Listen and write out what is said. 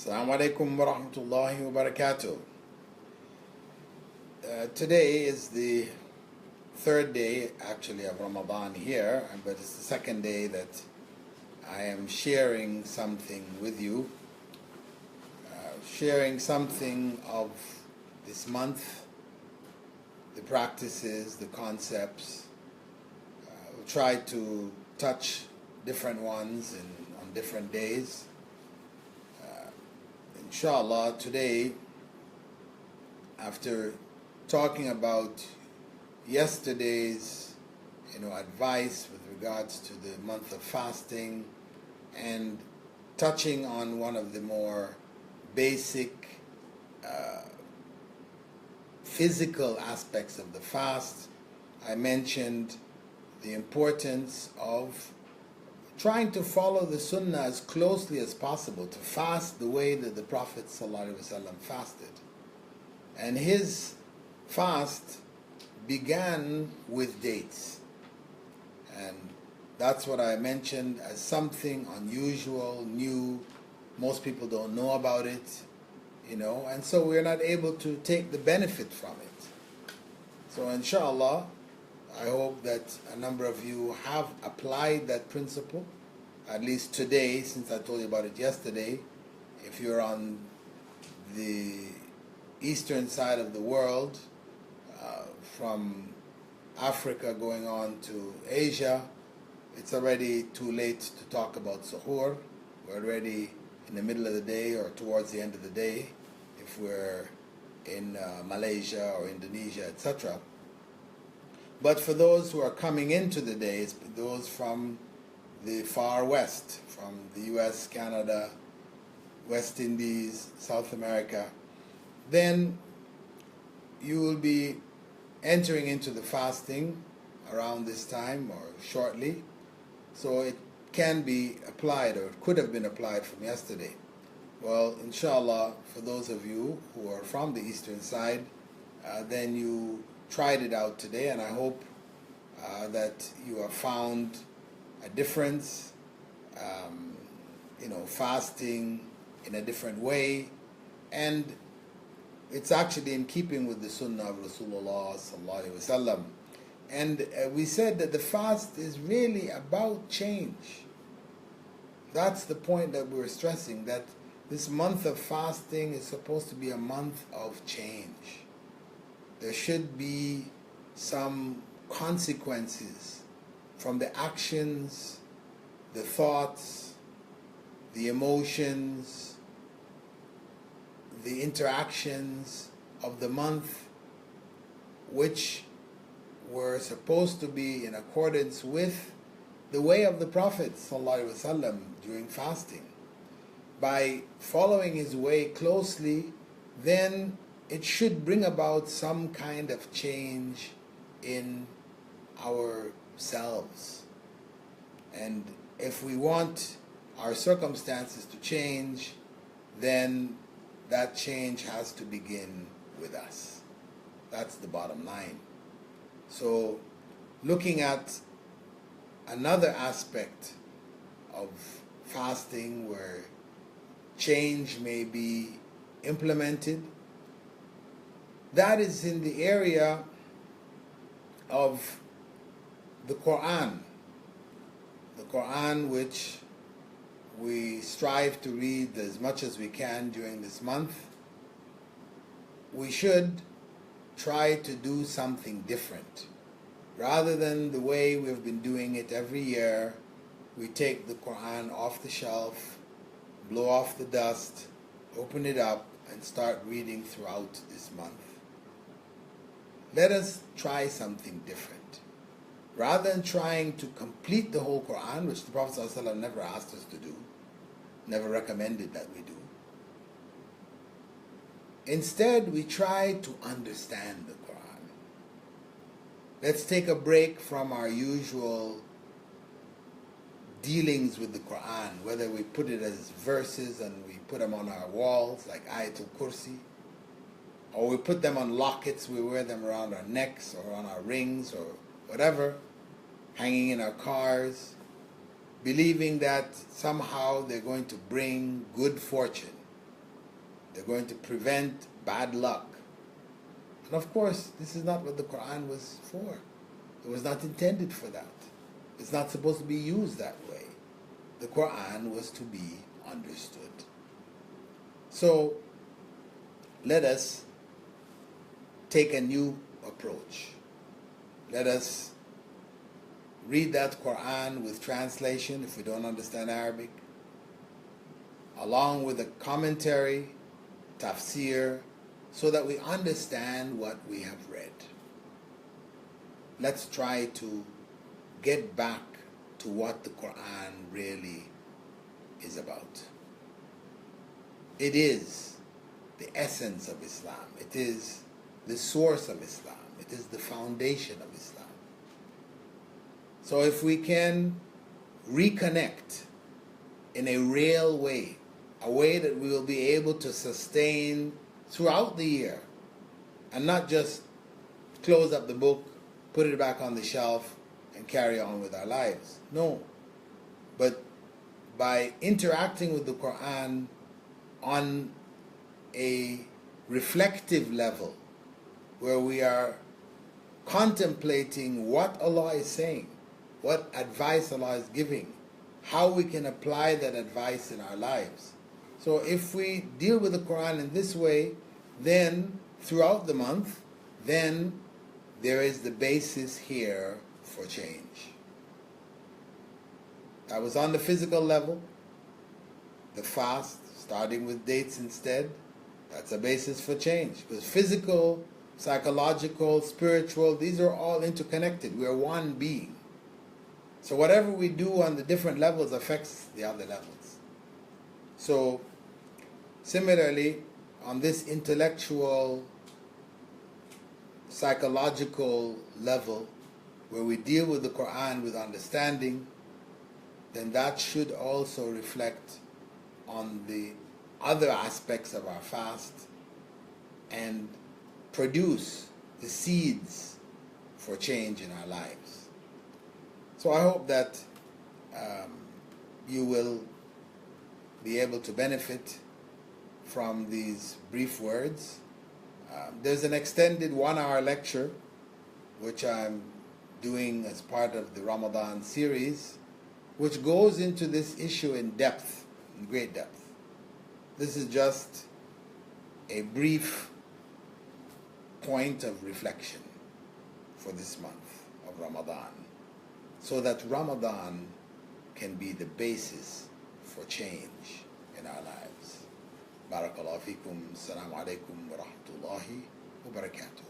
Assalamu alaikum wa rahmatullahi wa barakatuh. Today is the third day actually of Ramadan here, but it's the second day that I am sharing something with you, sharing something of this month, the practices, the concepts. We'll try to touch different ones on different days. Inshallah, today, after talking about yesterday's advice with regards to the month of fasting and touching on one of the more basic physical aspects of the fast, I mentioned the importance of trying to follow the sunnah as closely as possible, to fast the way that the Prophet ﷺ fasted. And his fast began with dates. And that's what I mentioned as something unusual, new. Most people don't know about it, and so we're not able to take the benefit from it. So inshallah, I hope that a number of you have applied that principle, at least today, since I told you about it yesterday. If you're on the eastern side of the world, from Africa going on to Asia, it's already too late to talk about suhoor. We're already in the middle of the day or towards the end of the day, if we're in Malaysia or Indonesia, etc. But for those who are coming into the days, those from the far west, from the US, Canada, West Indies, South America, then you will be entering into the fasting around this time or shortly. So it can be applied, or it could have been applied from yesterday. Well, inshallah, for those of you who are from the eastern side, then you tried it out today, and I hope that you have found a difference, fasting in a different way, and it's actually in keeping with the sunnah of Rasulullah sallallahu alaihi wasallam. And we said that the fast is really about change. That's the point that we're stressing, that this month of fasting is supposed to be a month of change. There should be some consequences from the actions, the thoughts, the emotions, the interactions of the month, which were supposed to be in accordance with the way of the Prophet ﷺ during fasting. By following his way closely, then it should bring about some kind of change in ourselves. And if we want our circumstances to change, then that change has to begin with us. That's the bottom line. So, looking at another aspect of fasting where change may be implemented, that is in the area of the Quran. The Quran, which we strive to read as much as we can during this month. We should try to do something different. Rather than the way we've been doing it every year, we take the Quran off the shelf, blow off the dust, open it up, and start reading throughout this month. Let us try something different. Rather than trying to complete the whole Quran, which the Prophet ﷺ never asked us to do, never recommended that we do, instead we try to understand the Quran. Let's take a break from our usual dealings with the Quran, whether we put it as verses and we put them on our walls like Ayatul Kursi, or we put them on lockets, we wear them around our necks or on our rings or whatever, hanging in our cars, believing that somehow they're going to bring good fortune. They're going to prevent bad luck. And of course, this is not what the Quran was for. It was not intended for that. It's not supposed to be used that way. The Quran was to be understood. So, let us take a new approach. Let us read that Quran with translation if we don't understand Arabic, along with a commentary, tafsir, so that we understand what we have read. Let's try to get back to what the Quran really is about. It is the essence of Islam. It is the source of Islam. It is the foundation of Islam. So if we can reconnect in a real way, a way that we will be able to sustain throughout the year, and not just close up the book, put it back on the shelf, and carry on with our lives. No. But by interacting with the Quran on a reflective level, where we are contemplating what Allah is saying, what advice Allah is giving, how we can apply that advice in our lives. So if we deal with the Quran in this way, then throughout the month, then there is the basis here for change. That was on the physical level. The fast, starting with dates instead, that's a basis for change. Because physical, psychological, spiritual, these are all interconnected. We are one being. So whatever we do on the different levels affects the other levels. So similarly, on this intellectual, psychological level, where we deal with the Quran with understanding, then that should also reflect on the other aspects of our fast and produce the seeds for change in our lives. So I hope that you will be able to benefit from these brief words. There's an extended 1-hour lecture which I'm doing as part of the Ramadan series, which goes into this issue in depth, in great depth. This is just a brief point of reflection for this month of Ramadan, so that Ramadan can be the basis for change in our lives. Barakallahu feekum. Assalamu alaikum wa rahmatullahi wa barakatuh.